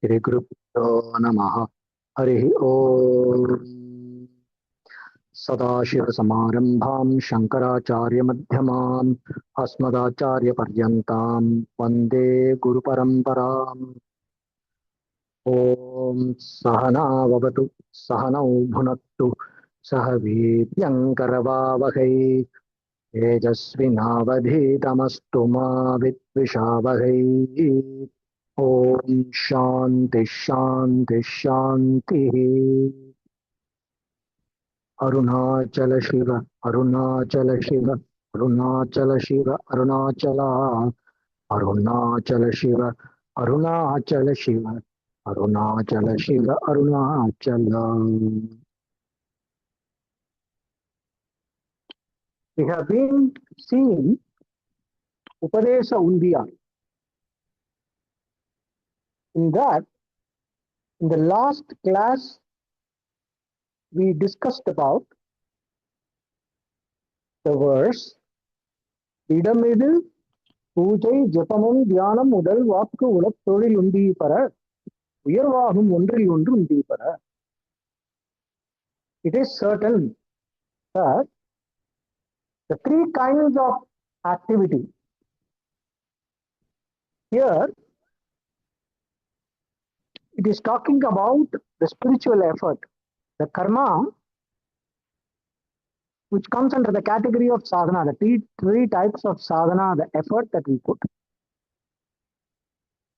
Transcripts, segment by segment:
Shri Gurubhyo Namaha. Harihi Om. Sadashivasamārambhām Shankaracārya-madhyamām Asmadacārya-paryantām Vande Guru-paramparām. Om Sahana Vavatu Sahanau Bhunattu Saha Vīryankaravāvahai Tejasvinavadhitamastu mā vidvishavahai. Om Shanti Shanti Shanti. Arunachala Shiva, Arunachala Shiva, Arunachala Shiva, Arunachala, Arunachala Shiva, Arunachala Shiva, Arunachala Shiva, Arunachala. We have been seeing Upadesa Undiya. In that, in the last class, we discussed about the verse Idamidu Pujai Japanam Dhyanam Udal Vakku Ulak Tolil Undi Para Uyarvahum Undril Undru Undi Para. It is certain that the three kinds of activity here, it is talking about the spiritual effort, the karma, which comes under the category of sadhana, the three types of sadhana, the effort that we put.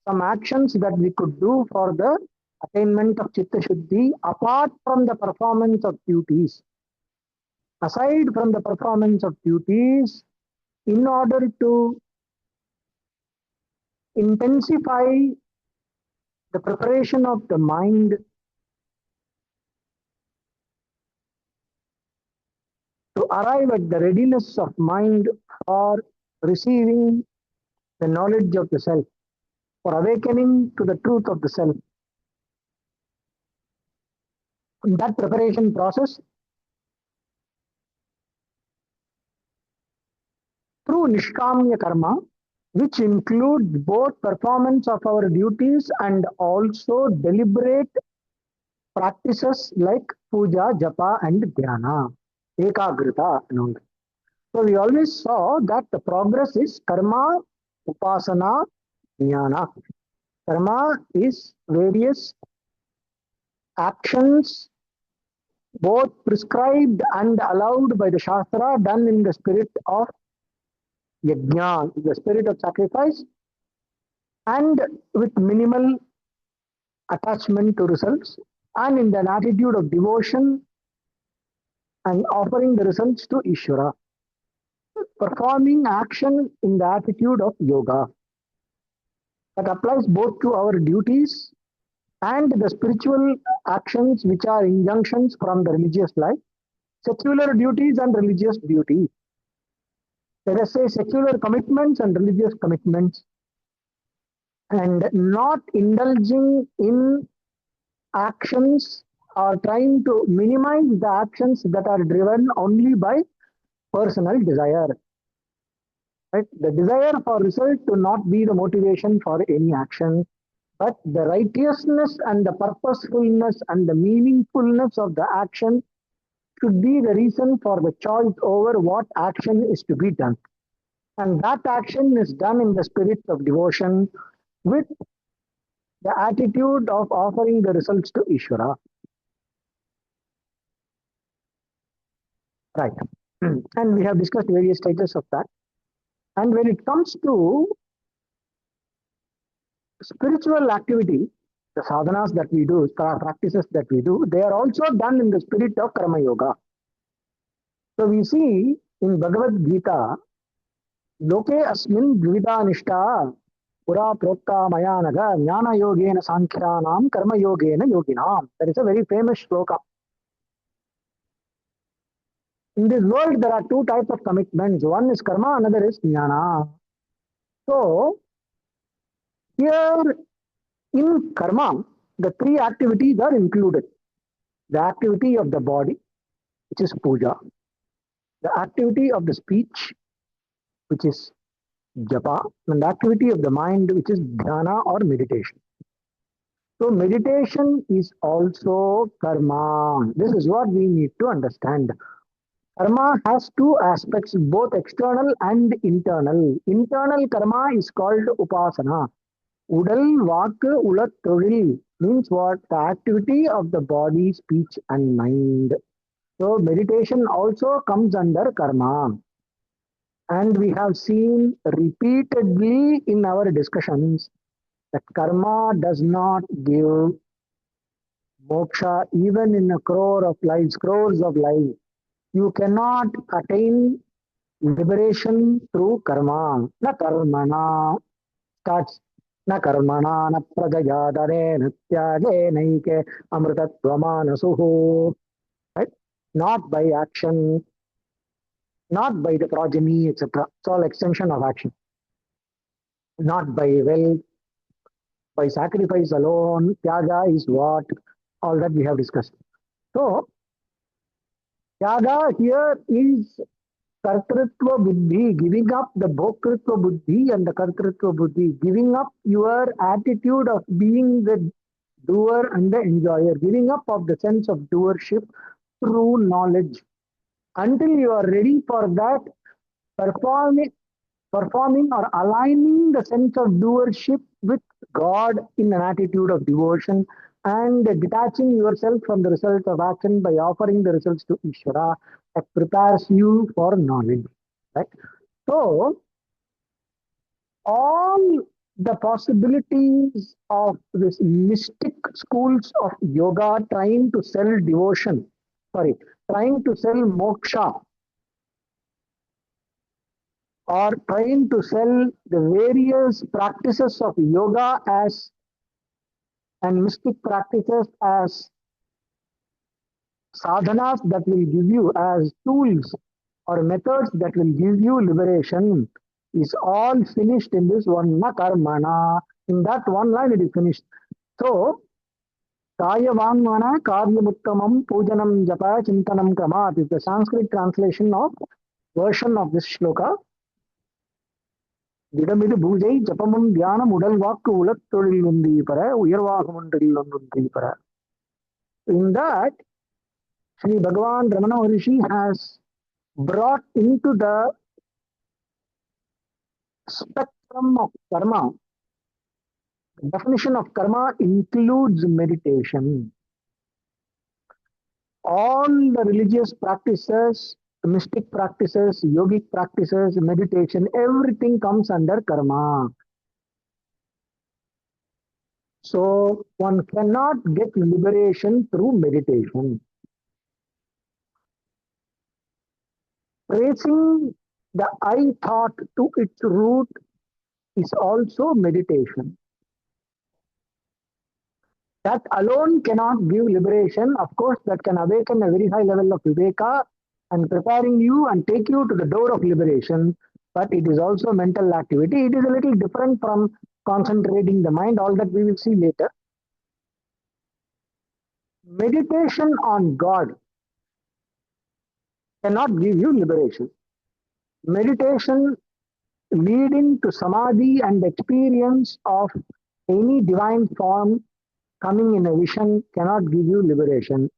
Some actions that we could do for the attainment of Chitta Shuddhi apart from the performance of duties. Aside from the performance of duties, in order to intensify the preparation of the mind to arrive at the readiness of mind for receiving the knowledge of the self, for awakening to the truth of the self. In that preparation process, through Nishkamya Karma, which includes both performance of our duties and also deliberate practices like puja, japa and dhyana, ekagrita and all that. So we always saw that the progress is karma, upasana, jnana. Karma is various actions, both prescribed and allowed by the Shastra, done in the spirit of yajna, the spirit of sacrifice, and with minimal attachment to results, and in an attitude of devotion and offering the results to Ishvara. Performing action in the attitude of yoga. That applies both to our duties and the spiritual actions which are injunctions from the religious life, secular duties and religious duties. Let us say secular commitments and religious commitments, and not indulging in actions or trying to minimize the actions that are driven only by personal desire. Right? The desire for result to not be the motivation for any action, but the righteousness and the purposefulness and the meaningfulness of the action should be the reason for the choice over what action is to be done. And that action is done in the spirit of devotion with the attitude of offering the results to Ishvara. Right. And we have discussed various stages of that. And when it comes to spiritual activity, the sadhanas that we do, practices that we do, they are also done in the spirit of karma yoga. So we see in Bhagavad Gita, Loke asmin dvida nishta pura prokta maya naga jnana yogena sankhyanam karma yogena yoginam. That is a very famous shloka. In this world, there are two types of commitments. One is karma, another is jnana. So, here in karma, the three activities are included. The activity of the body, which is puja. The activity of the speech, which is japa, and the activity of the mind, which is dhyana or meditation. So, meditation is also karma. This is what we need to understand. Karma has two aspects, both external and internal. Internal karma is called upasana. Udal, vak, ulat, todil means what? The activity of the body, speech, and mind. So, meditation also comes under karma. And we have seen repeatedly in our discussions that karma does not give moksha even in a crore of lives, crores of lives. You cannot attain liberation through karma. Na karmana starts na karmana na prajaya dare na tyage naike amritatvamana. Right? Not by action, not by the progeny, etc. It's all extension of action. Not by wealth, by sacrifice alone. Tyaga is what? All that we have discussed. So, tyaga here is kartritva buddhi, giving up the bhokritva buddhi and the kartritva buddhi, giving up your attitude of being the doer and the enjoyer, giving up of the sense of doership through knowledge. Until you are ready for that, performing, performing or aligning the sense of doership with God in an attitude of devotion and detaching yourself from the results of action by offering the results to Ishvara, that prepares you for knowledge. Right? So, all the possibilities of this mystic schools of yoga trying to sell devotion, sorry, trying to sell moksha or trying to sell the various practices of yoga as and mystic practices as sadhanas that will give you as tools or methods that will give you liberation is all finished in this one na karmana. In that one line it is finished. So kaya vangmana karyamuttamam pujanam japa chintanam kramat is the Sanskrit translation of version of this shloka. திடமிது பூஜை ஜபமும் தியானம் உடல் வாக்கு உளத்தொழில் உந்தி பெற உயர்வாகும் ஒன்றில் ஒன்றுந்தி பெற. In that, Sri Bhagavan Ramana Maharishi has brought into the spectrum of karma. The definition of karma includes meditation. All the religious practices, mystic practices, yogic practices, meditation, everything comes under karma. So one cannot get liberation through meditation. Tracing the I thought to its root is also meditation. That alone cannot give liberation. Of course, that can awaken a very high level of viveka and preparing you and take you to the door of liberation. But it is also mental activity. It is a little different from concentrating the mind, all that we will see later. Meditation on God cannot give you liberation. Meditation leading to samadhi and experience of any divine form coming in a vision cannot give you liberation.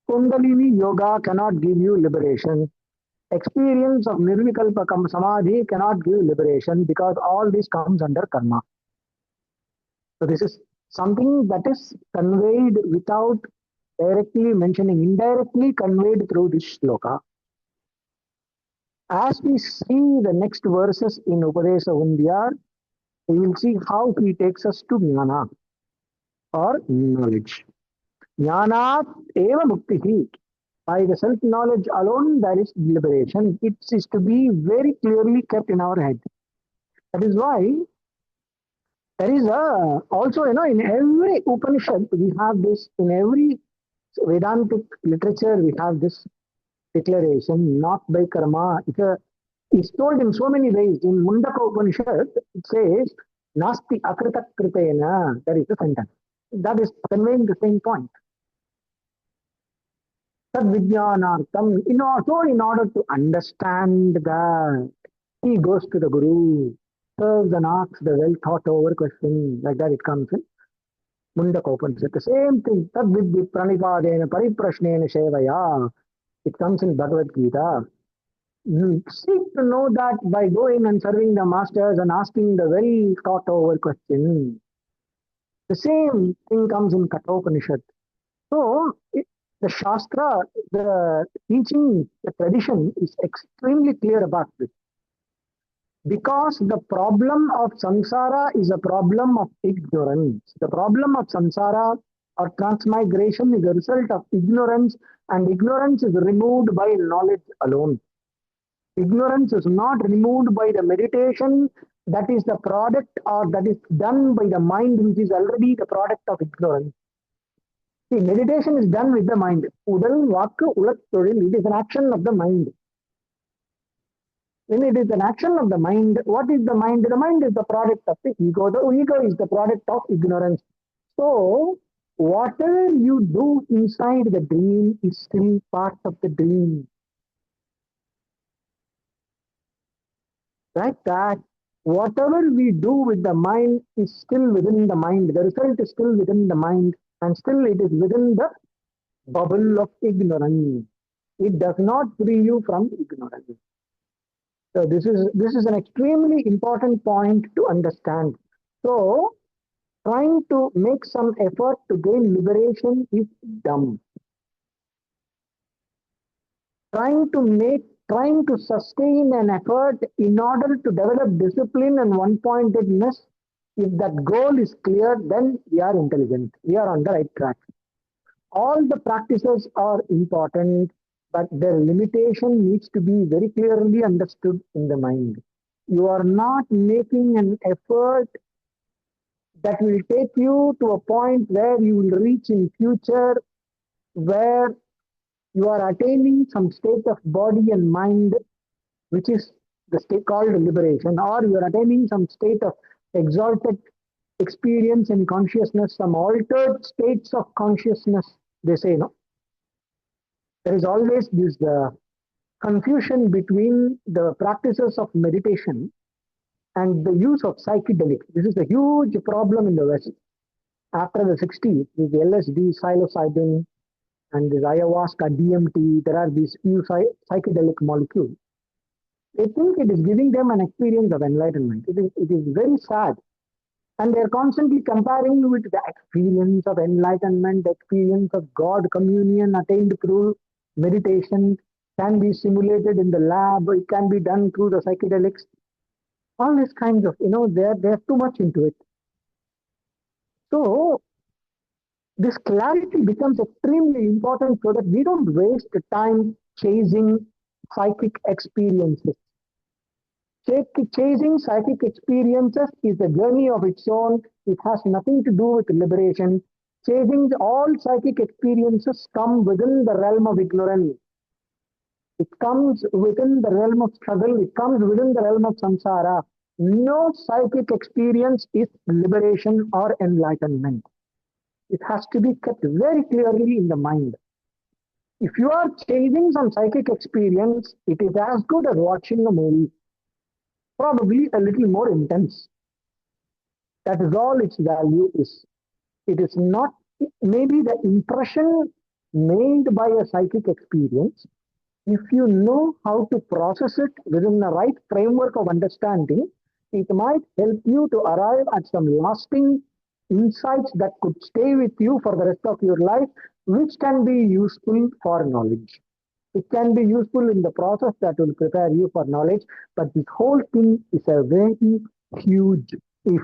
Kundalini yoga cannot give you liberation. Experience of nirvikalpa samadhi cannot give liberation because all this comes under karma. So this is something that is conveyed without directly mentioning, indirectly conveyed through this shloka. As we see the next verses in Upadesa Undiyar, we will see how he takes us to jnana or knowledge. Jnanat eva muktihi. By the self-knowledge alone, there is liberation. It is to be very clearly kept in our head. That is why there is also, in every Upanishad, we have this, in every Vedantic literature, we have this declaration, not by karma. It's told in so many ways. In Mundaka Upanishad, it says, Nasti akrita kritena. That is the sentence. That is conveying the same point. Tad vijnanartam. In order to understand that, He goes to the Guru, serves and asks the well thought over question. Like that it comes in Mundaka Upanishad. The same thing. Tad vidhi pranipadena pariprashnena shevaya. It comes in Bhagavad Gita. You seek to know that by going and serving the masters and asking the well thought over question. The same thing comes in Kathopanishad. So, the Shastra, the teaching, the tradition is extremely clear about this. Because the problem of samsara is a problem of ignorance. The problem of samsara or transmigration is a result of ignorance, and ignorance is removed by knowledge alone. Ignorance is not removed by the meditation that is the product or that is done by the mind, which is already the product of ignorance. See, meditation is done with the mind. Udal, Vakku, Ulat, Todil, it is an action of the mind. When it is an action of the mind, what is the mind? The mind is the product of the ego. The ego is the product of ignorance. So, whatever you do inside the dream is still part of the dream. Like that, whatever we do with the mind is still within the mind. The result is still within the mind, and still it is within the bubble of ignorance. It does not free you from ignorance. So this is an extremely important point to understand. So trying to make some effort to gain liberation is dumb. Trying to sustain an effort in order to develop discipline and one-pointedness, if that goal is clear, then we are intelligent. We are on the right track. All the practices are important, but their limitation needs to be very clearly understood in the mind. You are not making an effort that will take you to a point where you will reach in future, where you are attaining some state of body and mind, which is the state called liberation, or you are attaining some state of exalted experience in consciousness, some altered states of consciousness, they say, no? There is always this confusion between the practices of meditation and the use of psychedelics. This is a huge problem in the West. After the 60s, with LSD, psilocybin, and this ayahuasca, DMT, there are these few psychedelic molecules. They think it is giving them an experience of enlightenment. It is very sad. And they're constantly comparing with the experience of enlightenment, the experience of God communion attained through meditation, can be simulated in the lab, it can be done through the psychedelics. All these kinds of, they're too much into it. So this clarity becomes extremely important so that we don't waste time chasing psychic experiences. Chasing psychic experiences is a journey of its own. It has nothing to do with liberation. Chasing all psychic experiences come within the realm of ignorance. It comes within the realm of struggle. It comes within the realm of samsara. No psychic experience is liberation or enlightenment. It has to be kept very clearly in the mind. If you are chasing some psychic experience, it is as good as watching a movie. Probably a little more intense. That is all its value is. It is not maybe the impression made by a psychic experience. If you know how to process it within the right framework of understanding, it might help you to arrive at some lasting insights that could stay with you for the rest of your life, which can be useful for knowledge. It can be useful in the process that will prepare you for knowledge, but this whole thing is a very huge if.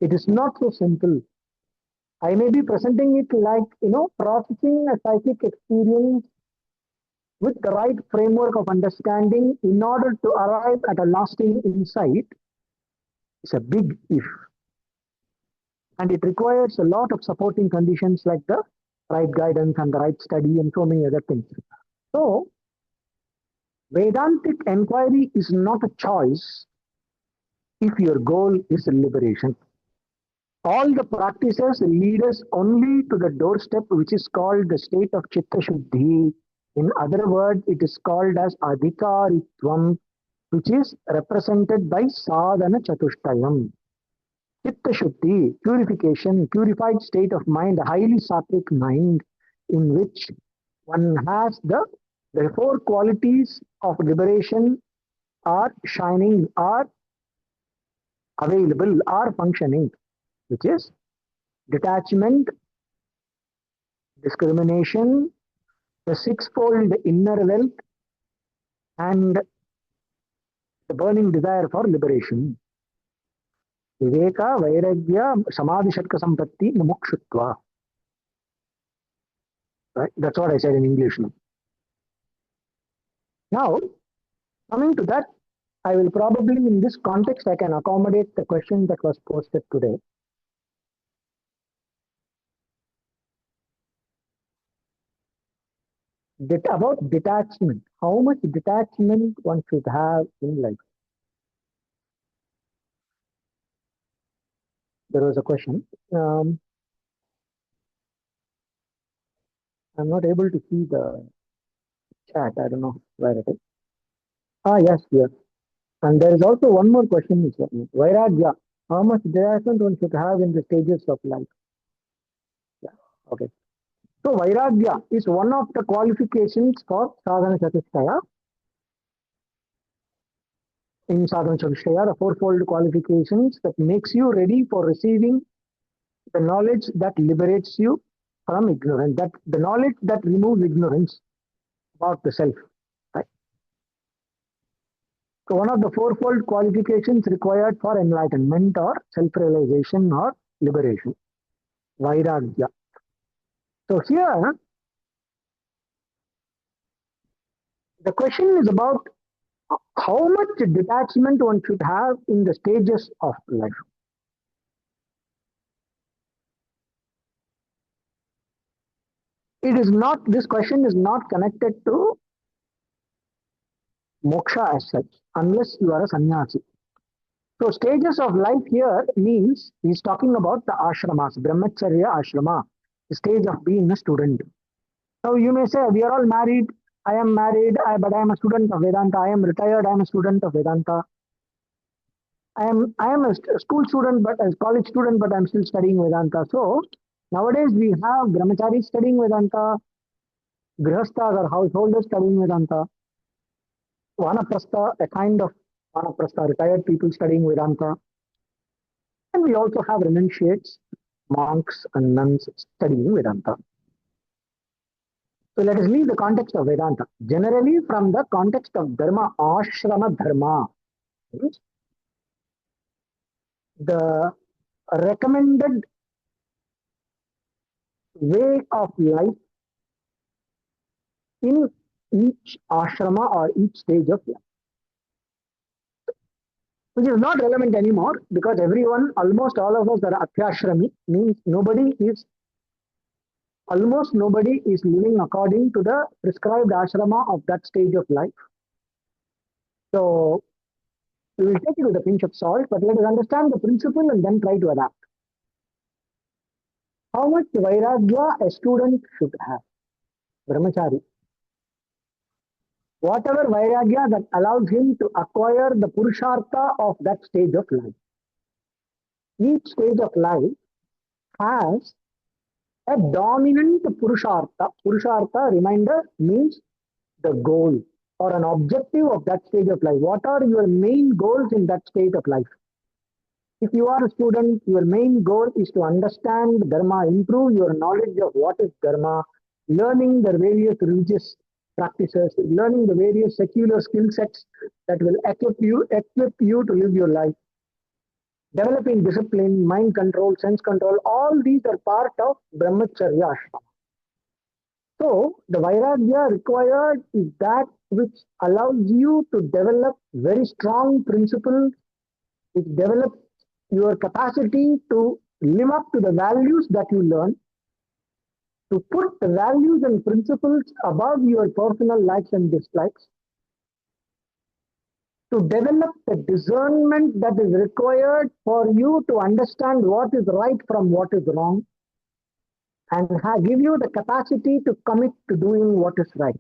It is not so simple. I may be presenting it like, processing a psychic experience with the right framework of understanding in order to arrive at a lasting insight is a big if. And it requires a lot of supporting conditions like the right guidance and the right study and so many other things. So, Vedantic inquiry is not a choice if your goal is liberation. All the practices lead us only to the doorstep, which is called the state of Chitta Shuddhi. In other words, it is called as Adhikaritvam. which is represented by sadhana chatushtayam. Chitta Shuddhi, purification, purified state of mind, a highly sattvic mind in which one has the four qualities of liberation are shining, are available, are functioning, which is detachment, discrimination, the sixfold inner wealth, and the burning desire for liberation. Viveka, Vairagya, Samadhi Shatka Sampatti, Mumukshutva. Right? That's what I said in English. Now, coming to that, I will probably, in this context, I can accommodate the question that was posted today. About detachment. How much detachment one should have in life? There was a question. I'm not able to see the chat. I don't know where it is. Yes, yes. And there is also one more question. Vairagya. How much detachment one should have in the stages of life? Yeah. Okay. So Vairagya is one of the qualifications for sadhana chatushtaya. In sadhana chatushtaya, the fourfold qualifications that makes you ready for receiving the knowledge that liberates you from ignorance, that the knowledge that removes ignorance about the self. Right? So one of the fourfold qualifications required for enlightenment or self-realization or liberation, Vairagya. So here, the question is about how much detachment one should have in the stages of life. It is not, this question is not connected to moksha as such, unless you are a sannyasi. So stages of life here means he's talking about the ashramas, brahmacharya ashrama, the stage of being a student. So you may say, we are all married, I am married, but I am a student of Vedanta, I am retired, I am a student of Vedanta. I am a school student, but as college student, but I'm still studying Vedanta. So nowadays we have brahmacharis studying Vedanta, grihasthas or householders studying Vedanta, vanaprastha, a kind of vanaprastha, retired people studying Vedanta. And we also have renunciates, monks and nuns studying Vedanta. So let us leave the context of Vedanta. Generally, from the context of dharma, ashrama dharma, the recommended way of life in each ashrama or each stage of life, which is not relevant anymore because everyone, almost all of us are atyashrami, means almost nobody is living according to the prescribed ashrama of that stage of life. So we will take it with a pinch of salt, but let us understand the principle and then try to adapt. How much vairagya a student should have? Brahmachari. Whatever vairagya that allows him to acquire the purushartha of that stage of life. Each stage of life has a dominant purushartha. Purushartha, reminder, means the goal or an objective of that stage of life. What are your main goals in that state of life? If you are a student, your main goal is to understand Dharma, improve your knowledge of what is Dharma, learning the various religious practices, learning the various secular skill sets that will equip you to live your life. Developing discipline, mind control, sense control, all these are part of Brahmacharya Ashrama. So, the Vairagya required is that which allows you to develop very strong principles, which develops your capacity to live up to the values that you learn, to put the values and principles above your personal likes and dislikes, to develop the discernment that is required for you to understand what is right from what is wrong, and give you the capacity to commit to doing what is right.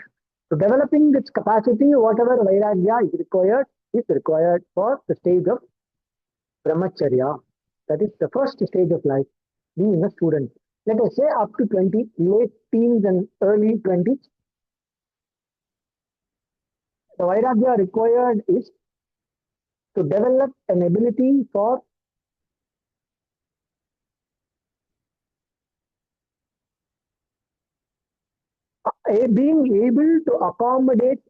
So developing this capacity, whatever vairagya is required, is required for the stage of brahmacharya. That is the first stage of life, being a student. Let us say up to 20, late teens and early 20s. The vairagya required is to develop an ability for being able to accommodate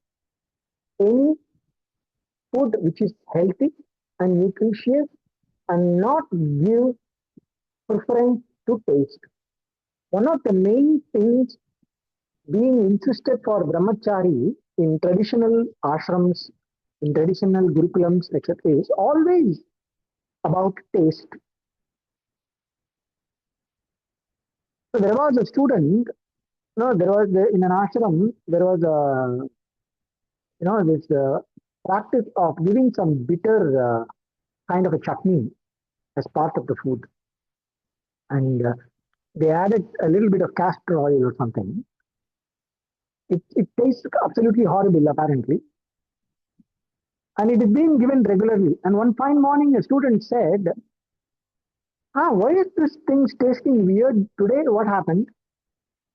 any food which is healthy and nutritious and not give preference to taste. One of the main things being insisted for brahmachari in traditional ashrams, in traditional gurukulams, etc., is always about taste. So there was a student, there was in an ashram, there was a, this practice of giving some bitter kind of a chutney as part of the food. And they added a little bit of castor oil or something. It tastes absolutely horrible, apparently. And it is being given regularly. And one fine morning, a student said, why is this thing tasting weird today? What happened?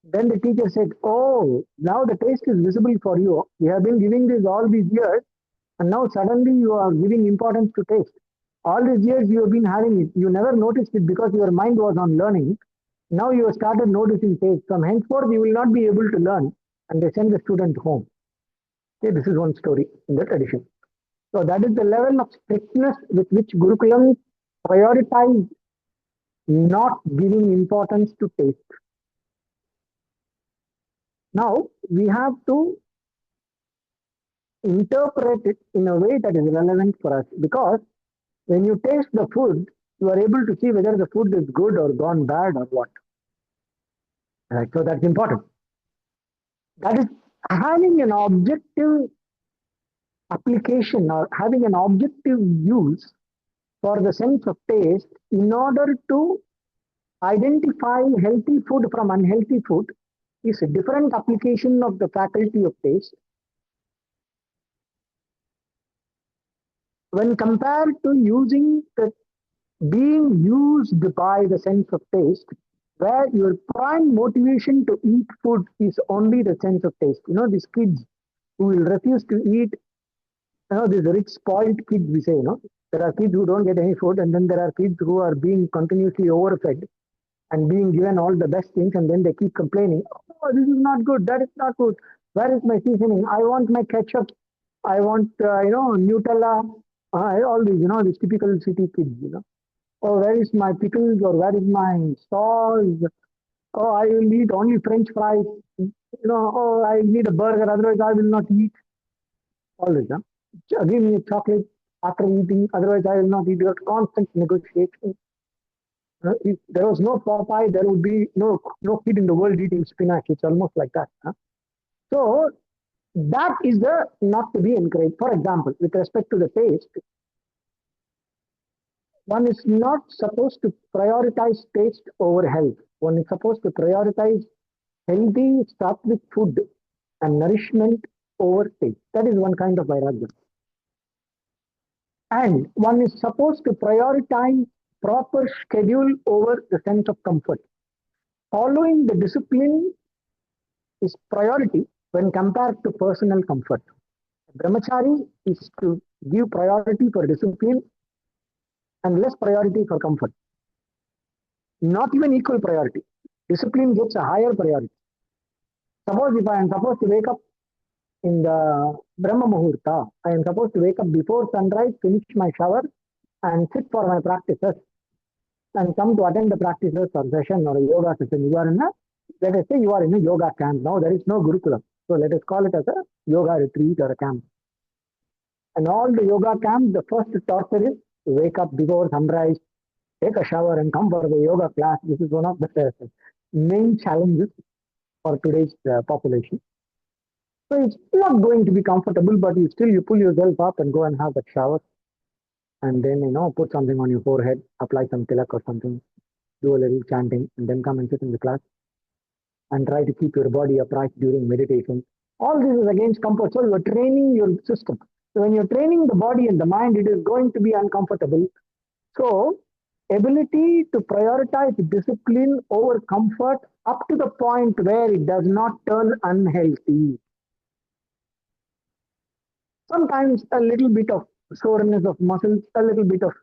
Then the teacher said, oh, now the taste is visible for you. We have been giving this all these years, and now suddenly you are giving importance to taste. All these years you have been having it. You never noticed it because your mind was on learning. Now you have started noticing taste. From henceforth, you will not be able to learn. And they send the student home. Okay, this is one story in the tradition. So that is the level of strictness with which Gurukulam prioritize not giving importance to taste. Now we have to interpret it in a way that is relevant for us, because when you taste the food, you are able to see whether the food is good or gone bad or what. Right, so that's important. That is having an objective application or having an objective use for the sense of taste in order to identify healthy food from unhealthy food is a different application of the faculty of taste when compared to using the being used by the sense of taste, where your prime motivation to eat food is only the sense of taste. These kids who will refuse to eat, these rich spoiled kids, we say, there are kids who don't get any food, and then there are kids who are being continuously overfed and being given all the best things, and then they keep complaining, oh, this is not good, that is not good, where is my seasoning, I want my ketchup, I want, Nutella, all these, these typical city kids, oh, where is my pickles, or where is my sauce, oh, I will eat only French fries, oh, I need a burger, otherwise I will not eat, all this, give me a chocolate after eating, otherwise I will not eat. You constant negotiation. If there was no Popeye, there would be no kid in the world eating spinach. It's almost like that. So that is the not to be encouraged. For example, with respect to the taste, one is not supposed to prioritize taste over health. One is supposed to prioritize healthy sattvic food and nourishment over taste. That is one kind of vairagya. And one is supposed to prioritize proper schedule over the sense of comfort. Following the discipline is priority when compared to personal comfort. Brahmachari is to give priority for discipline and less priority for comfort. Not even equal priority. Discipline gets a higher priority. Suppose if I am supposed to wake up in the Brahma Muhurta, I am supposed to wake up before sunrise, finish my shower, and sit for my practices, and come to attend the practices or session or a yoga session. Let us say you are in a yoga camp. Now there is no Gurukulam. So let us call it as a yoga retreat or a camp. And all the yoga camps, the first torture is to wake up before sunrise, take a shower and come for the yoga class. This is one of the main challenges for today's population. So it's not going to be comfortable, but you pull yourself up and go and have that shower. And then, put something on your forehead, apply some tilak or something, do a little chanting, and then come and sit in the class and try to keep your body upright during meditation. All this is against comfort. So you are training your system. When you're training the body and the mind, it is going to be uncomfortable. So, ability to prioritize discipline over comfort up to the point where it does not turn unhealthy. Sometimes a little bit of soreness of muscles, a little bit of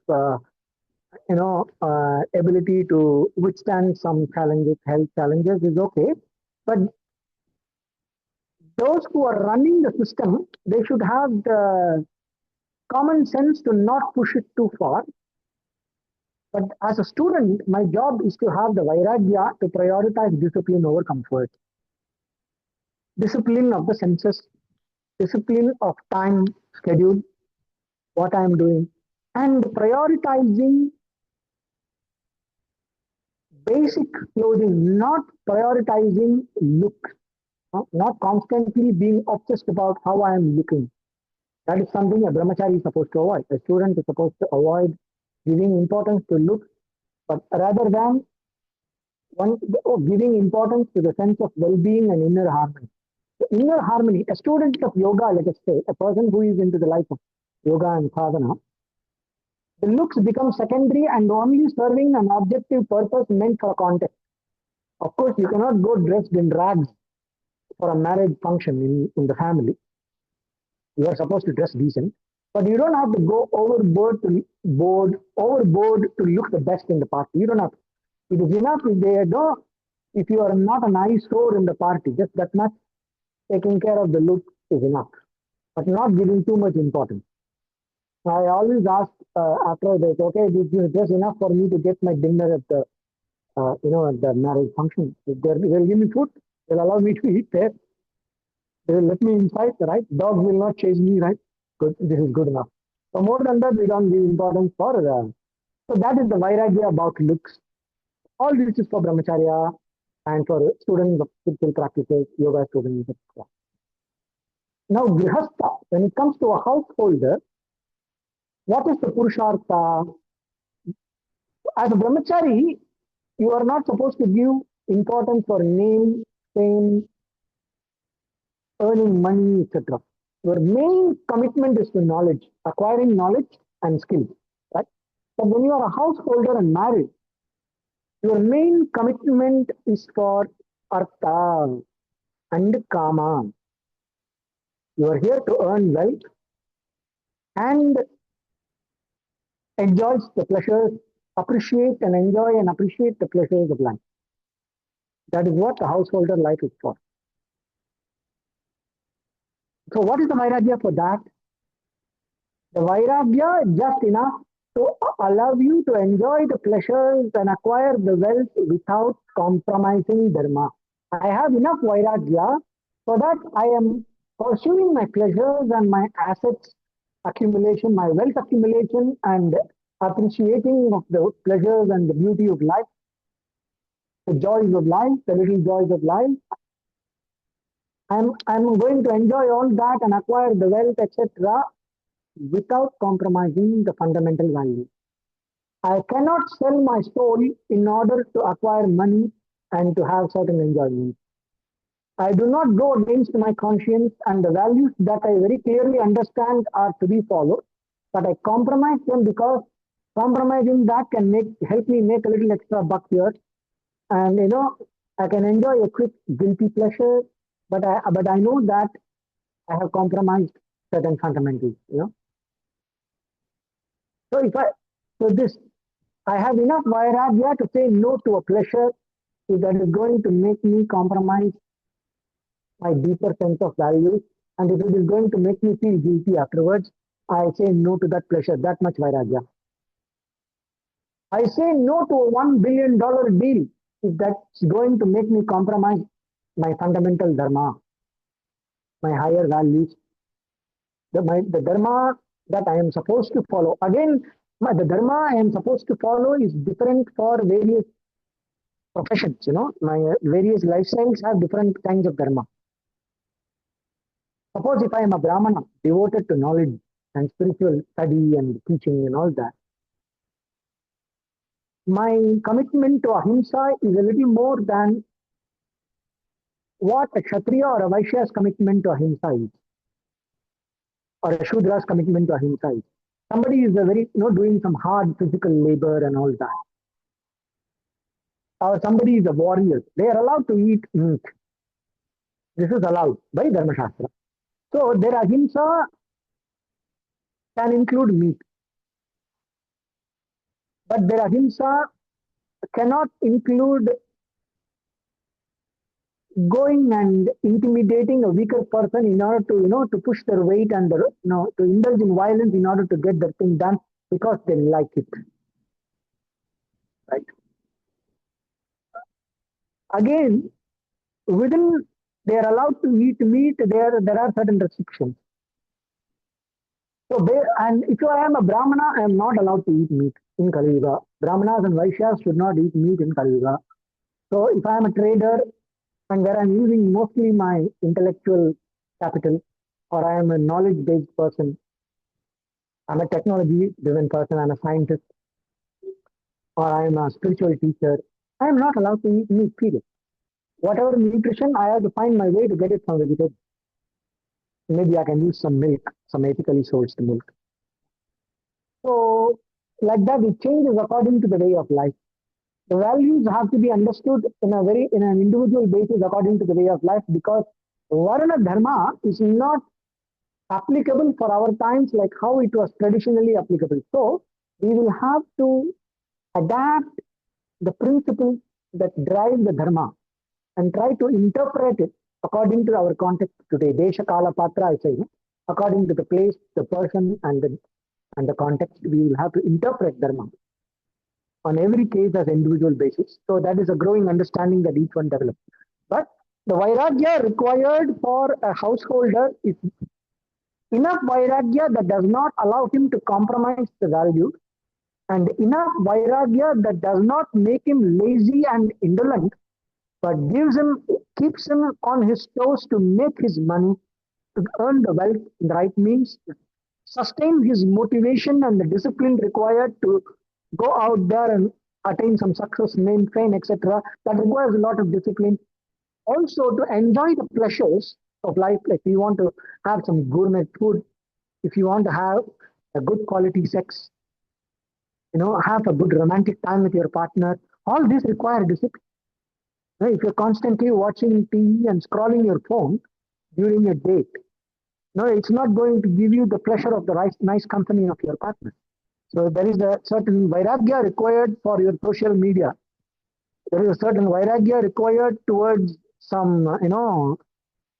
ability to withstand some challenges, health challenges is okay. But those who are running the system, they should have the common sense to not push it too far. But as a student, my job is to have the vairagya to prioritize discipline over comfort, discipline of the senses, discipline of time schedule, what I am doing, and prioritizing basic clothing, not prioritizing look, not constantly being obsessed about how I am looking. That is something a brahmachari is supposed to avoid. A student is supposed to avoid giving importance to looks, but rather than giving importance to the sense of well-being and inner harmony. The inner harmony, a student of yoga, let us say, a person who is into the life of yoga and sadhana, the looks become secondary and only serving an objective purpose meant for a context. Of course, you cannot go dressed in rags for a marriage function in the family. You are supposed to dress decent, but you don't have to go overboard to look the best in the party. You don't have to. It is enough if you are not an eyesore in the party, just that much taking care of the look is enough, but not giving too much importance. I always ask after this, okay, this is just enough for me to get my dinner at the at the marriage function. If they'll give me food, they'll allow me to eat there. They will let me inside, right? Dogs will not chase me, right? Good, this is good enough. So more than that, we don't give importance for. So that is the vairagya about looks. All this is for brahmacharya and for students of spiritual practices, yoga students, etc. Now, grihastha, when it comes to a householder, what is the purushartha? As a brahmachari, you are not supposed to give importance for name, fame, earning money, etc. Your main commitment is to knowledge, acquiring knowledge and skills. Right? But when you are a householder and married, your main commitment is for artha and kama. You are here to earn wealth and enjoy the pleasures, appreciate the pleasures of life. That is what the householder life is for. So what is the vairagya for that? The vairagya just enough to allow you to enjoy the pleasures and acquire the wealth without compromising dharma. I have enough vairagya so that I am pursuing my pleasures and my assets accumulation, my wealth accumulation, and appreciating of the pleasures and the beauty of life, the joys of life, the little joys of life. I'm going to enjoy all that and acquire the wealth, etc., without compromising the fundamental value. I cannot sell my soul in order to acquire money and to have certain enjoyment. I do not go against my conscience and the values that I very clearly understand are to be followed, but I compromise them because compromising that can help me make a little extra buck here, and I can enjoy a quick guilty pleasure, but I know that I have compromised certain fundamentals. So I have enough vairagya to say no to a pleasure if that is going to make me compromise my deeper sense of values, and if it is going to make me feel guilty afterwards, I say no to that pleasure. That much vairagya. I say no to a $1 billion deal if that's going to make me compromise my fundamental dharma, my higher values, the dharma that I am supposed to follow. Again, the dharma I am supposed to follow is different for various professions. My various lifestyles have different kinds of dharma. Suppose if I am a brahmana devoted to knowledge and spiritual study and teaching and all that, my commitment to ahimsa is a little more than what a kshatriya or a vaishya's commitment to ahimsa is. or a Shudra's commitment to ahimsa is. Somebody is a very, doing some hard physical labor and all that. Or somebody is a warrior. They are allowed to eat meat. This is allowed by Dharma Shastra. So their ahimsa can include meat. But their ahimsa cannot include going and intimidating a weaker person in order to, to push their weight and, to indulge in violence in order to get the thing done because they like it. Right? Again, within they are allowed to eat meat, there are certain restrictions. So, and if I am a Brahmana, I am not allowed to eat meat in Kali Yuga. Brahmanas and Vaishyas should not eat meat in Kali Yuga. So, if I am a trader and where I am using mostly my intellectual capital, or I am a knowledge-based person, I am a technology-driven person, I am a scientist, or I am a spiritual teacher, I am not allowed to eat meat, period. Whatever nutrition, I have to find my way to get it from vegetables. Maybe I can use some milk, some ethically sourced milk. So, like that, it changes according to the way of life. The values have to be understood in an individual basis according to the way of life, because Varna Dharma is not applicable for our times like how it was traditionally applicable. So, we will have to adapt the principles that drive the Dharma and try to interpret it according to our context today. Desha Kala Patra, I say, according to the place, the person, and the context, we will have to interpret Dharma on every case as individual basis. So that is a growing understanding that each one develops. But the Vairagya required for a householder is enough Vairagya that does not allow him to compromise the value, and enough Vairagya that does not make him lazy and indolent, but keeps him on his toes to make his money, to earn the wealth in the right means, sustain his motivation and the discipline required to go out there and attain some success, name, fame, etc. That requires a lot of discipline. Also, to enjoy the pleasures of life, like if you want to have some gourmet food, if you want to have a good quality sex, have a good romantic time with your partner, all this require discipline. If you're constantly watching TV and scrolling your phone during a date, it's not going to give you the pleasure of the nice company of your partner. So there is a certain vairagya required for your social media. There is a certain vairagya required towards some,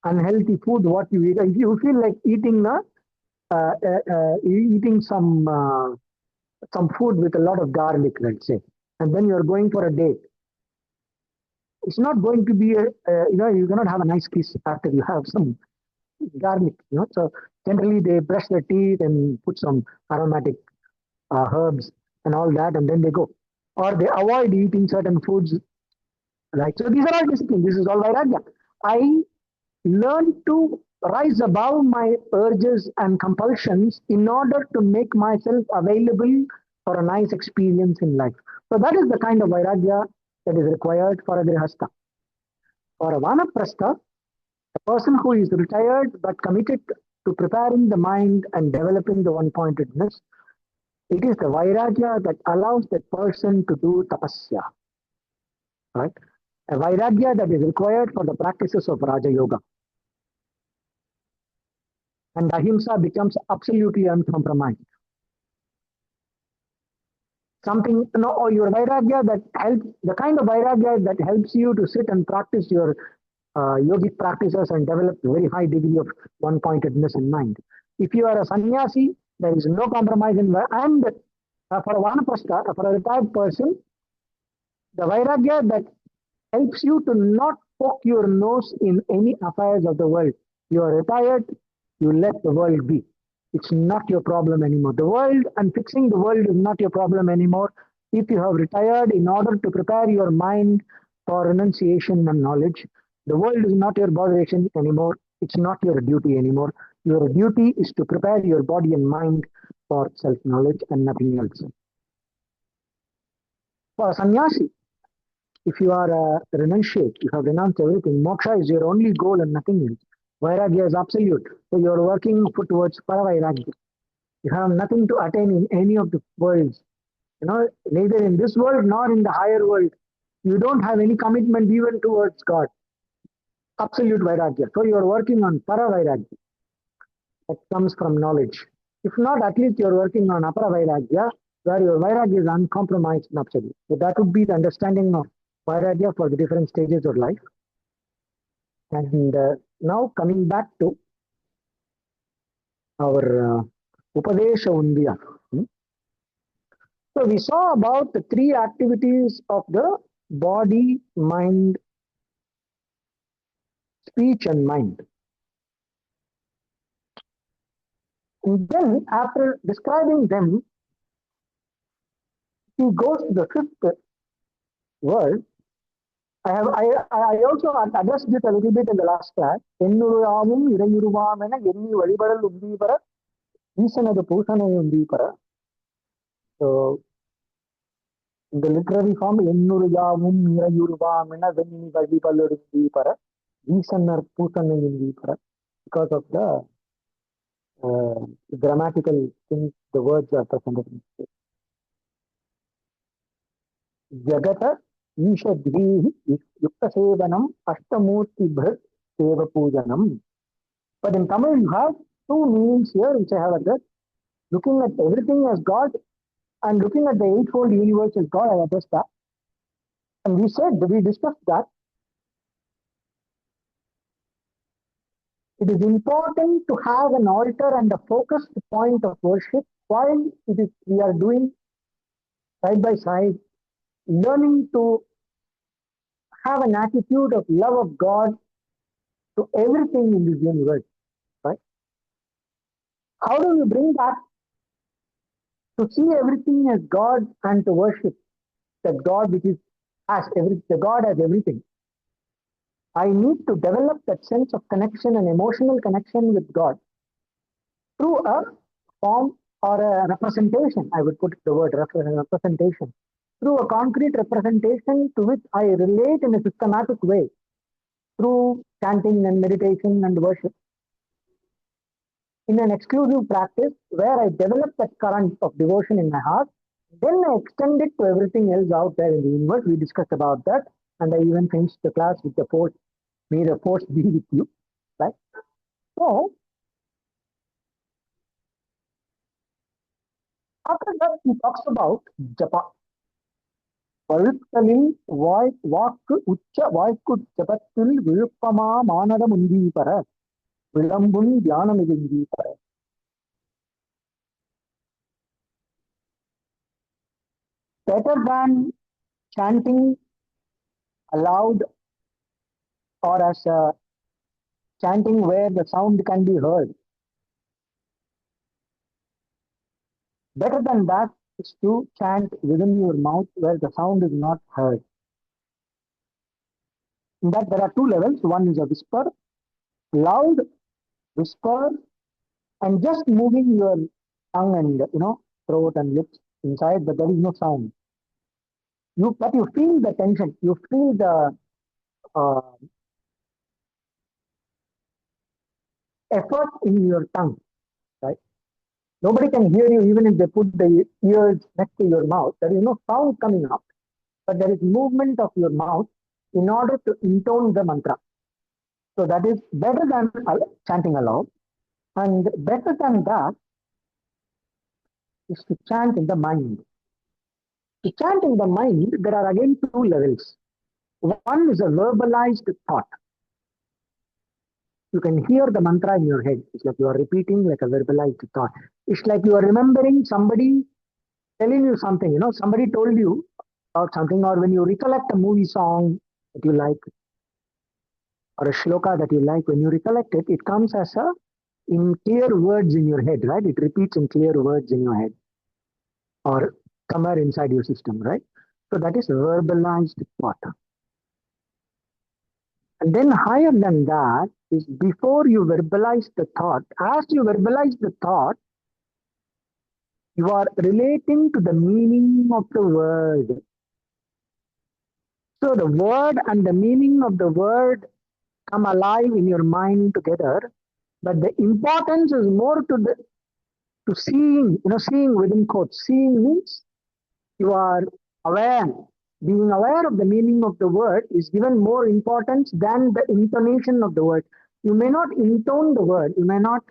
unhealthy food, what you eat. If you feel like eating some food with a lot of garlic, let's say, and then you're going for a date, it's not going to be you cannot have a nice kiss after you have some garlic. So generally they brush their teeth and put some aromatic herbs and all that, and then they go, or they avoid eating certain foods. Right. So these are all discipline. This is all vairagya. I learn to rise above my urges and compulsions in order to make myself available for a nice experience in life. So that is the kind of vairagya that is required for a grihastha. For a vanaprastha, a person who is retired but committed to preparing the mind and developing the one-pointedness, it is the vairagya that allows that person to do tapasya. Right? A vairagya that is required for the practices of Raja Yoga. And ahimsa becomes absolutely uncompromised. Something, or your vairagya that helps, the kind of vairagya that helps you to sit and practice your yogic practices and develop a very high degree of one-pointedness in mind. If you are a sannyasi, there is no compromise in that. And for a vanaprastha, for a retired person, the vairagya that helps you to not poke your nose in any affairs of the world. You are retired, you let the world be. It's not your problem anymore. The world and fixing the world is not your problem anymore. If you have retired in order to prepare your mind for renunciation and knowledge, the world is not your botheration anymore. It's not your duty anymore. Your duty is to prepare your body and mind for self-knowledge and nothing else. For a sannyasi, if you are a renunciate, you have renounced everything, moksha is your only goal and nothing else. Vairagya is absolute. So you are working towards Paravairagya. You have nothing to attain in any of the worlds. Neither in this world nor in the higher world. You don't have any commitment even towards God. Absolute Vairagya. So you are working on Paravairagya. That comes from knowledge. If not, at least you are working on Apara Vairagya, where your Vairagya is uncompromised and absolute. So that would be the understanding of Vairagya for the different stages of life. And now coming back to our Upadesha Undiya. So we saw about the three activities of the body, mind, speech and mind. And then after describing them, he goes to the fifth word. I also addressed it a little bit in the last class. Ennuruvamum irayuruvamena enni valibaral undipara ஈசனது பூசனை undipara. So in the literary form, ennuruyavum irayuruvamena enni valibaral undipara ஈசனர் பூசனை undipara. Because of the grammatical things, the words are presented. Jagata Ishadvihi Yukta Sevanam Ashtamurti Bhrit Seva Pujanam. But in Tamil, you have two meanings here which I have addressed. Looking at everything as God and looking at the eightfold universe as God, I addressed that. And we discussed that it is important to have an altar and a focused point of worship while we are doing side by side, learning to have an attitude of love of God to everything in this universe. Right? How do you bring that to see everything as God and to worship that God which is the God has everything? I need to develop that sense of connection and emotional connection with God through a form or a representation. I would put the word representation. Through a concrete representation to which I relate in a systematic way through chanting and meditation and worship. In an exclusive practice where I develop that current of devotion in my heart, then I extend it to everything else out there in the universe. We discussed about that, and I even finished the class with the force, may the force be with you. Right? So, after that, he talks about japa. பழுத்தலில் வாக்கு உச்ச வாய்க்கு ஜபத்தில் விழுப்பமா மானடம் உந்தீபர விளம்பும் தியானம் இதுந்தீபர. Better than chanting aloud or as a chanting where the sound can be heard. Better than that is to chant within your mouth where the sound is not heard. In that there are two levels. One is a whisper, loud whisper, and just moving your tongue and throat and lips inside, but there is no sound. But you feel the tension. You feel the effort in your tongue, right? Nobody can hear you even if they put the ears next to your mouth. There is no sound coming up, but there is movement of your mouth in order to intone the mantra. So that is better than chanting aloud. And better than that is to chant in the mind. To chant in the mind, there are again two levels. One is a verbalized thought. You can hear the mantra in your head. It's like you are repeating like a verbalized thought. It's like you are remembering somebody telling you something. Somebody told you about something, or when you recollect a movie song that you like, or a shloka that you like, when you recollect it, it comes as in clear words in your head, right? It repeats in clear words in your head or somewhere inside your system, right? So that is verbalized thought. And then higher than that is before you verbalize the thought. As you verbalize the thought, you are relating to the meaning of the word. So the word and the meaning of the word come alive in your mind together. But the importance is more to seeing, seeing within quotes. Seeing means you are aware. Being aware of the meaning of the word is given more importance than the intonation of the word. You may not intone the word, you may not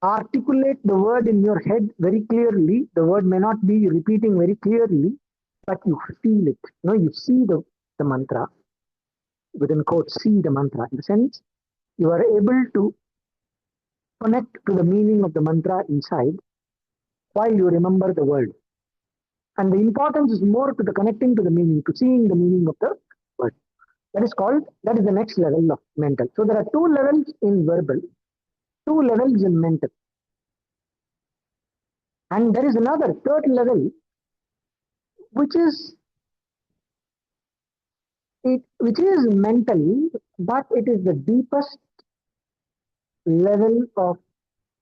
articulate the word in your head very clearly. The word may not be repeating very clearly, but you feel it. You see the mantra, within quotes, see the mantra. In the sense, you are able to connect to the meaning of the mantra inside while you remember the word. And the importance is more to the connecting to the meaning, to seeing the meaning of the word. That is the next level of mental. So there are two levels in verbal, two levels in mental. And there is another third level, which is mental, but it is the deepest level of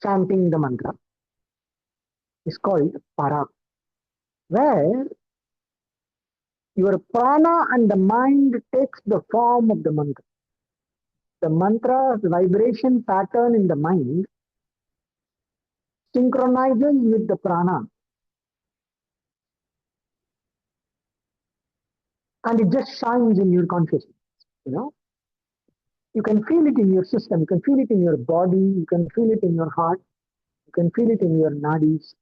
chanting the mantra. It's called para, where your prana and the mind takes the form of the mantra. The mantra's vibration pattern in the mind synchronizes with the prana, and it just shines in your consciousness. You can feel it in your system, you can feel it in your body, you can feel it in your heart, you can feel it in your nadis.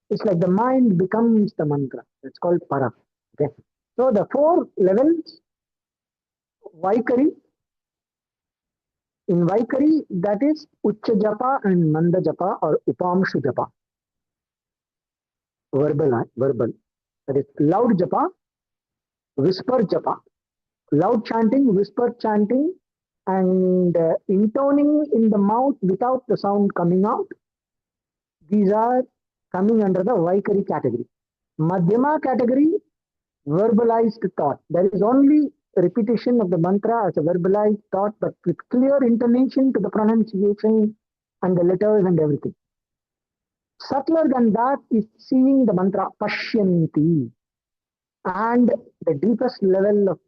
It's like the mind becomes the mantra. It's called para. Okay. So the four levels, Vaikari. In Vaikari, that is Ucha Japa and Manda Japa or Upamshu Japa. Verbal. That is loud Japa, whisper Japa. Loud chanting, whisper chanting, and intoning in the mouth without the sound coming out. These are coming under the Vaikari category. Madhyama category, verbalized thought. There is only repetition of the mantra as a verbalized thought, but with clear intonation to the pronunciation and the letters and everything. Subtler than that is seeing the mantra Pashyanti. And the deepest level of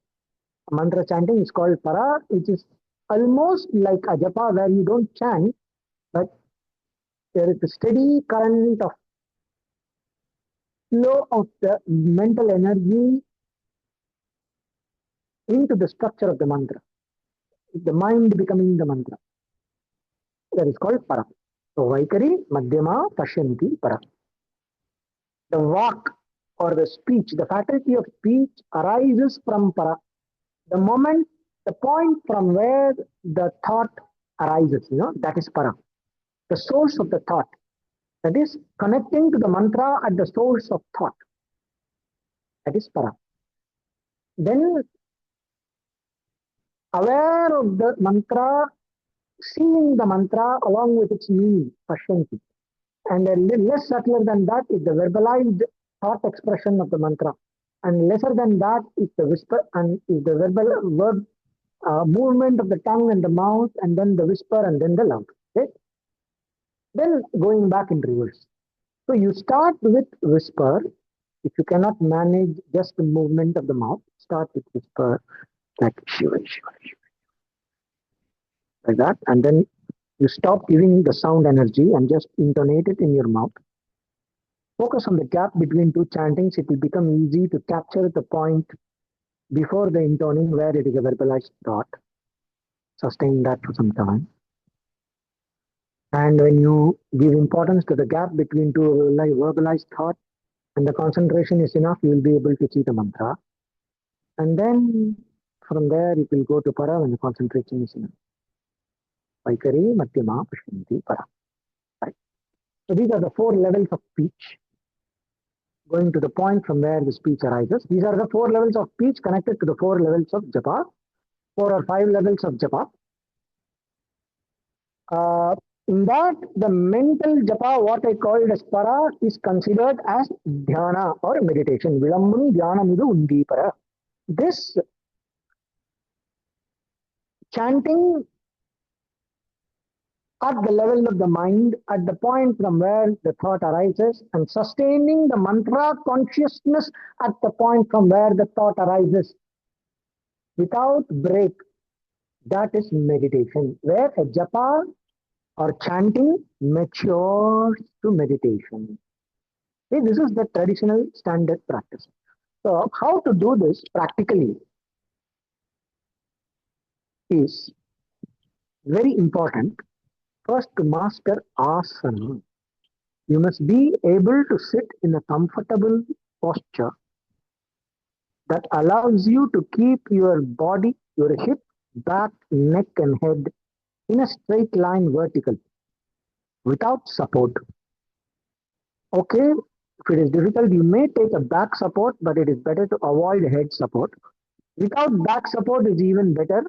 mantra chanting is called para, which is almost like a japa where you don't chant, but there is a steady current of flow of the mental energy into the structure of the mantra. The mind becoming the mantra. That is called para. So Vaikari, Madhyama, Pashyanti, para. The walk or the speech, the faculty of speech arises from para. The point from where the thought arises, that is para. The source of the thought. That is connecting to the mantra at the source of thought. That is para. Then aware of the mantra, seeing the mantra along with its meaning, Pashyanti. And a little less subtler than that is the verbalized thought expression of the mantra. And lesser than that is the whisper and is the verb movement of the tongue and the mouth, and then the whisper and then the loud. Okay? Then going back in reverse. So you start with whisper. If you cannot manage just the movement of the mouth, start with whisper, like Shiva, Shiva, Shiva, like that. And then you stop giving the sound energy and just intonate it in your mouth. Focus on the gap between two chantings. It will become easy to capture the point before the intoning where it is a verbalized thought. Sustain that for some time. And when you give importance to the gap between two verbalized thought and the concentration is enough, you will be able to see the mantra. And then from there, it will go to para when the concentration is enough. Vaikari, Madhyama, Pashyanti, para. Right. So these are the four levels of speech. Going to the point from where the speech arises. These are the four levels of speech connected to the four levels of japa, 4 or 5 levels of japa. In that, the mental japa, what I called as para, is considered as dhyana or meditation. Vilambuni dhyana midu undi para. This chanting at the level of the mind, at the point from where the thought arises, and sustaining the mantra consciousness at the point from where the thought arises. without break. That is meditation, where a japa or chanting matures to meditation. Okay, this is the traditional standard practice. So, how to do this practically is very important. First, to master asana, you must be able to sit in a comfortable posture that allows you to keep your body, your hip, back, neck, and head in a straight line vertical without support. Okay, if it is difficult, you may take a back support, but it is better to avoid head support. Without back support is even better.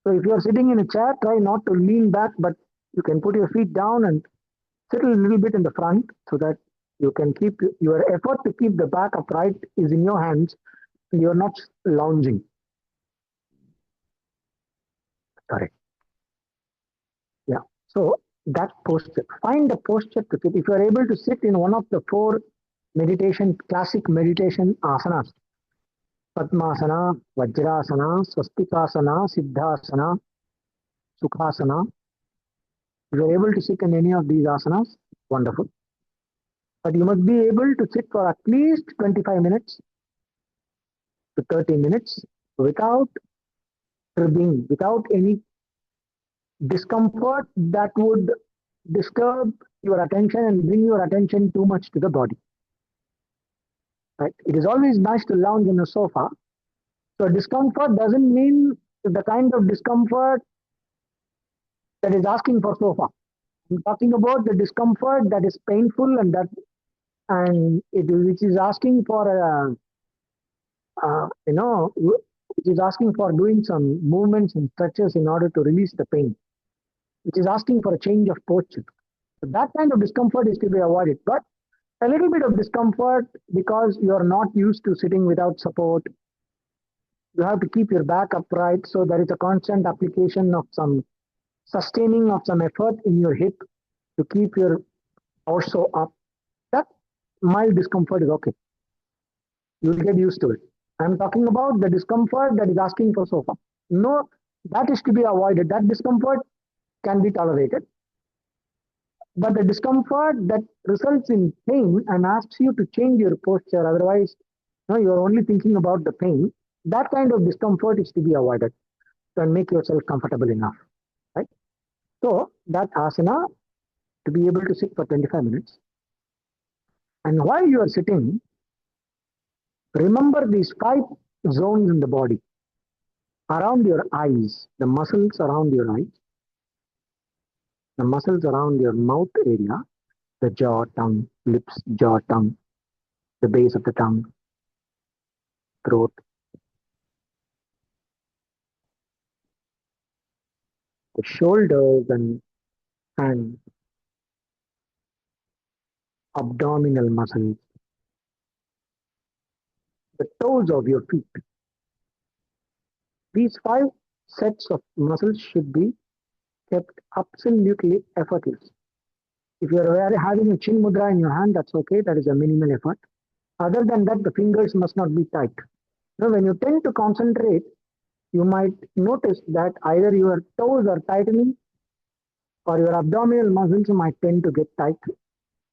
So if you are sitting in a chair, try not to lean back, but you can put your feet down and sit a little bit in the front so that you can keep your effort to keep the back upright is in your hands and you are not lounging. Correct. Yeah. So that posture, find a posture to sit. If you are able to sit in one of the four classic meditation asanas, Padmasana, Vajrasana, Swastikasana, Siddhasana, Sukhasana, if you are able to sit in any of these asanas, wonderful. But you must be able to sit for at least 25 minutes to 30 minutes without tripping, without any discomfort that would disturb your attention and bring your attention too much to the body. Right? It is always nice to lounge in a sofa. So discomfort doesn't mean the kind of discomfort that is asking for sofa. I'm talking about the discomfort that is painful which is asking for which is asking for doing some movements and stretches in order to release the pain, which is asking for a change of posture. So that kind of discomfort is to be avoided. But a little bit of discomfort because you are not used to sitting without support. You have to keep your back upright, so there is a constant application of some sustaining of some effort in your hip to keep your torso up. That mild discomfort is okay. You'll get used to it. I'm talking about the discomfort that is asking for sofa. No, that is to be avoided. That discomfort can be tolerated. But the discomfort that results in pain and asks you to change your posture, otherwise, you're only thinking about the pain, that kind of discomfort is to be avoided and make yourself comfortable enough. Right? So, that asana, to be able to sit for 25 minutes. And while you are sitting, remember these 5 zones in the body. Around your eyes, the muscles around your eyes, the muscles around your mouth area, the jaw, tongue, lips, jaw, tongue, the base of the tongue, throat, the shoulders and abdominal muscles, the toes of your feet. These 5 sets of muscles should be kept absolutely effortless. If you are having a chin mudra in your hand, that's okay. That is a minimal effort. Other than that, the fingers must not be tight. Now, when you tend to concentrate, you might notice that either your toes are tightening or your abdominal muscles might tend to get tight,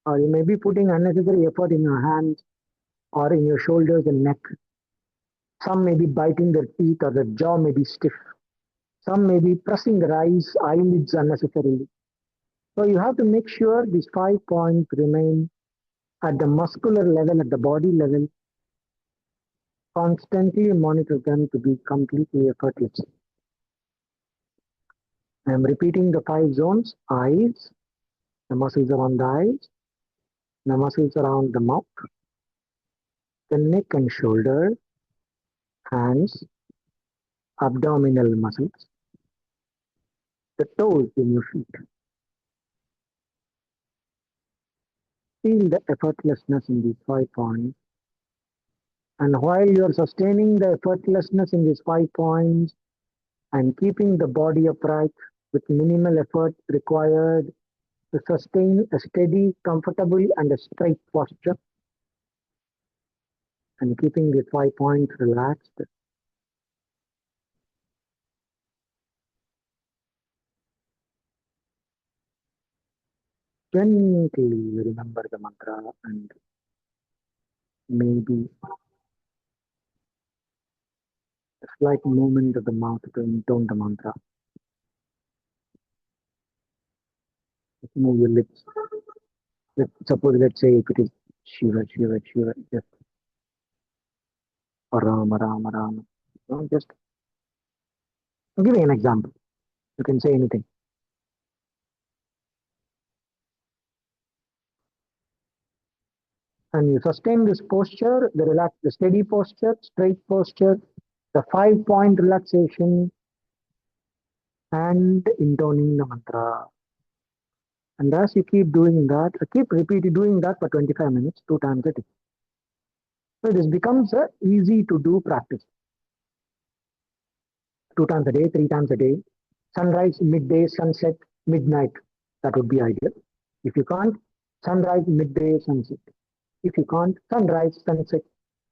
or you may be putting unnecessary effort in your hands or in your shoulders and neck. Some may be biting their teeth or the jaw may be stiff. Some may be pressing their eyelids unnecessarily. So you have to make sure these 5 points remain at the muscular level, at the body level. Constantly monitor them to be completely effortless. I am repeating the 5 zones: eyes, the muscles around the eyes, the muscles around the mouth, the neck and shoulder, hands, abdominal muscles, the toes in your feet. Feel the effortlessness in these 5 points. And while you are sustaining the effortlessness in these 5 points and keeping the body upright with minimal effort required to sustain a steady, comfortable, and a straight posture, and keeping the 5 points relaxed, Gently remember the mantra and maybe a slight movement of the mouth to intone the mantra. Move your lips. Suppose, let's say, if it is Shiva, Shiva, Shiva, just Rama, Rama, Rama. Just give me an example. You can say anything. And you sustain this posture, the steady posture, straight posture, the 5-point relaxation, and intoning the mantra. And as you keep doing that, keep repeating doing that for 25 minutes, 2 times a day. So this becomes a easy to do practice. 2 times a day, 3 times a day, sunrise, midday, sunset, midnight. That would be ideal. If you can't, sunrise, midday, sunset. If you can't, sunrise, sunset.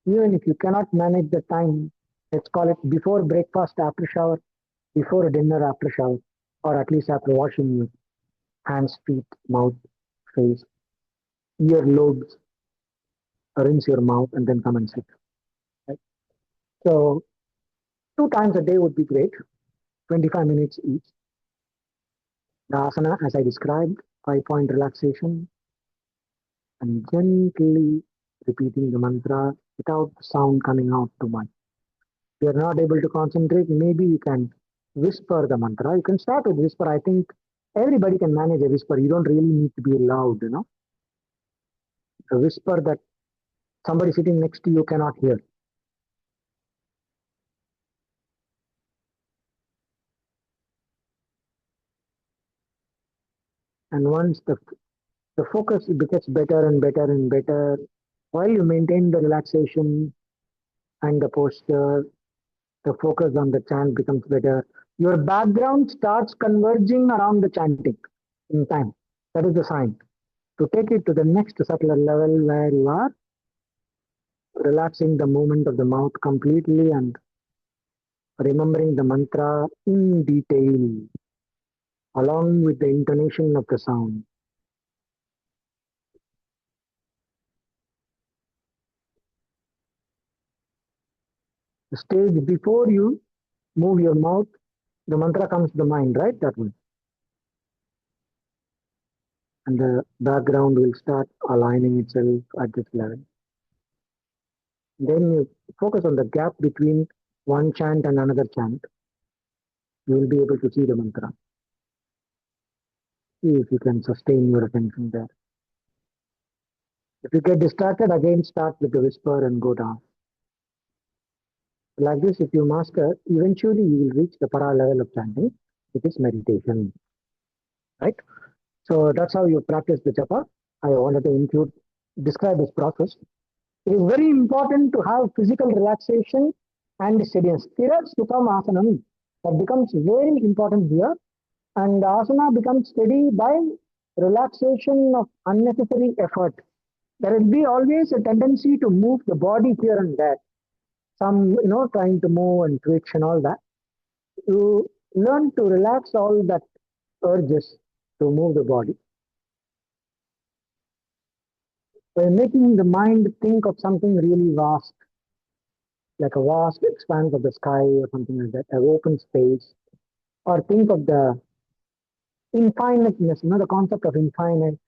Even if you cannot manage the time, let's call it before breakfast, after shower, before dinner, after shower, or at least after washing your hands, feet, mouth, face, earlobes, rinse your mouth, and then come and sit. Right? So 2 times a day would be great, 25 minutes each. The asana, as I described, 5-point relaxation, and gently repeating the mantra without sound coming out too much. If you're not able to concentrate, maybe you can whisper the mantra. You can start with whisper. I think everybody can manage a whisper. You don't really need to be loud. A whisper that somebody sitting next to you cannot hear. And once the focus gets better and better and better, while you maintain the relaxation and the posture, the focus on the chant becomes better. Your background starts converging around the chanting in time. That is the sign. To take it to the next subtler level where you are relaxing the movement of the mouth completely and remembering the mantra in detail along with the intonation of the sound. The stage before you move your mouth, the mantra comes to the mind, right? That way. And the background will start aligning itself at this level. Then you focus on the gap between one chant and another chant. You will be able to see the mantra. See if you can sustain your attention there. If you get distracted, again start with the whisper and go down. Like this, if you master, eventually you will reach the para level of chanting, which is meditation. Right? So that's how you practice the japa. I wanted to describe this process. It is very important to have physical relaxation and steadiness. Sthira Sukham Asanam. That becomes very important here. And asana becomes steady by relaxation of unnecessary effort. There will be always a tendency to move the body here and there. Some, trying to move and twitch and all that. You learn to relax all that urges to move the body by making the mind think of something really vast, like a vast expanse of the sky or something like that, an open space, or think of the infiniteness, the concept of infinite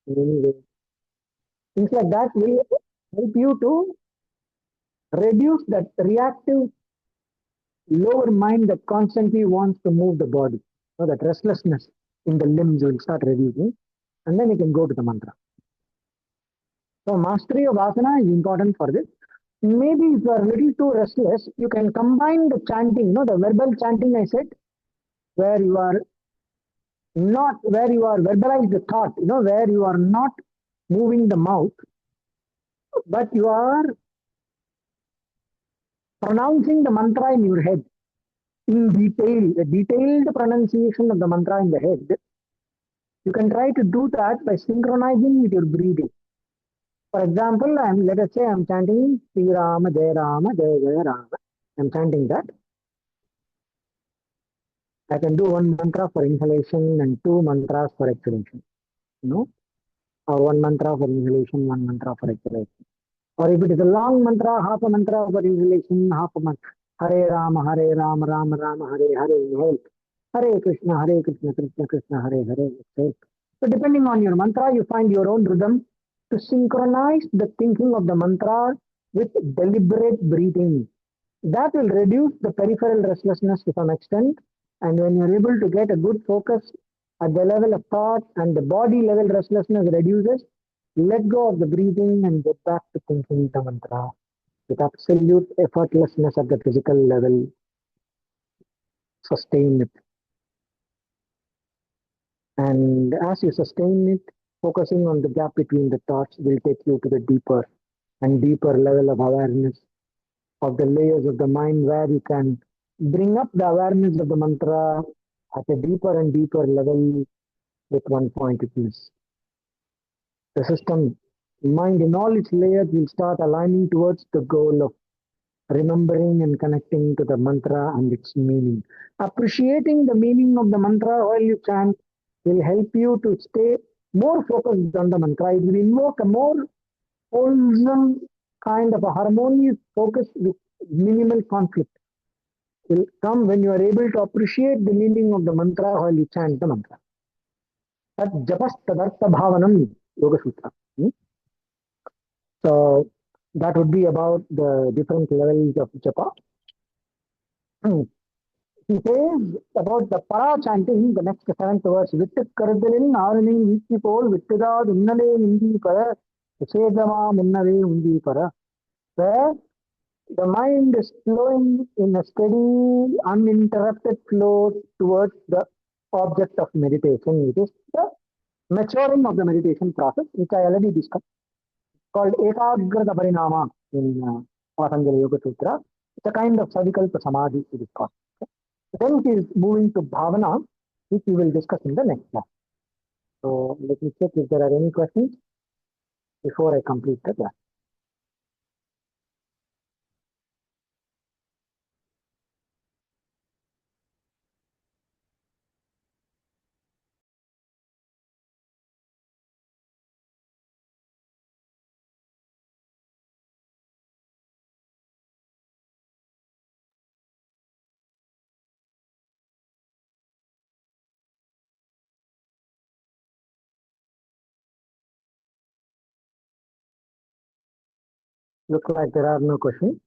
in any way. Things like that will help you to reduce that reactive lower mind that constantly wants to move the body. So that restlessness in the limbs will start reducing, and then you can go to the mantra. So mastery of asana is important for this. Maybe if you are a little too restless, you can combine the chanting, the verbal chanting I said, where you are verbalize the thought, where you are not moving the mouth, but you are pronouncing the mantra in your head in detail, the detailed pronunciation of the mantra in the head. You can try to do that by synchronizing with your breathing. For example, let us say I'm chanting Sri Rama, Jai Rama, Jai Jai Rama. I'm chanting that. I can do one mantra for inhalation and two mantras for exhalation. No, or one mantra for inhalation, one mantra for exhalation. Or if it is a long mantra, half a mantra for inhalation, half a mantra. Hare Rama, Rama Rama, Hare Hare. Inhale. Hare Krishna, Krishna Krishna, Hare Hare. Exhale. So depending on your mantra, you find your own rhythm to synchronize the thinking of the mantra with deliberate breathing. That will reduce the peripheral restlessness to some extent. And when you're able to get a good focus at the level of thought and the body level restlessness reduces, let go of the breathing and get back to thinking the mantra with absolute effortlessness at the physical level. Sustain it. And as you sustain it, focusing on the gap between the thoughts will take you to the deeper and deeper level of awareness of the layers of the mind where you can bring up the awareness of the mantra at a deeper and deeper level with one pointedness. The system, mind in all its layers will start aligning towards the goal of remembering and connecting to the mantra and its meaning. Appreciating the meaning of the mantra while you chant will help you to stay more focused on the mantra. It will invoke a more wholesome kind of a harmonious focus with minimal conflict. Will come when you are able to appreciate the meaning of the mantra while you chant the mantra. That japas tadartha bhavanam yoga sutra. So that would be about the different levels of japa. He says about the para chanting, the next seventh verse, Vittu karudalin aarinin veechi pol vittudad unnale undi para vichedama munnave undi para. Where the mind is flowing in a steady, uninterrupted flow towards the object of meditation, which is the maturing of the meditation process, which I already discussed, called Ekagrata Parinama in Patanjali Yoga Sutra. It's a kind of Savikalpa Samadhi to this called. Then he is moving to Bhavana, which we will discuss in the next class. So let me check if there are any questions before I complete the class. Looks like there are no questions.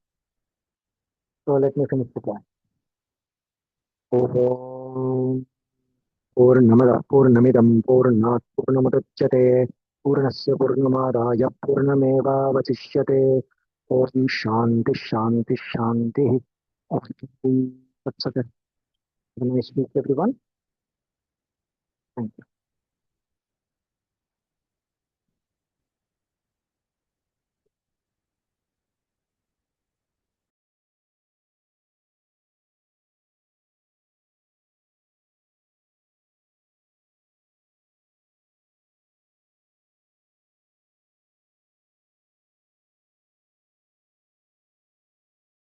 So let me finish the class. Om Purnamada Purnamidam Purnat Purnamudatchate Purnasya Purnamadaya Purnameva Vachishyate Om Shanti Shanti Shanti. Om Tatsat. Have a nice week, everyone. Thank you.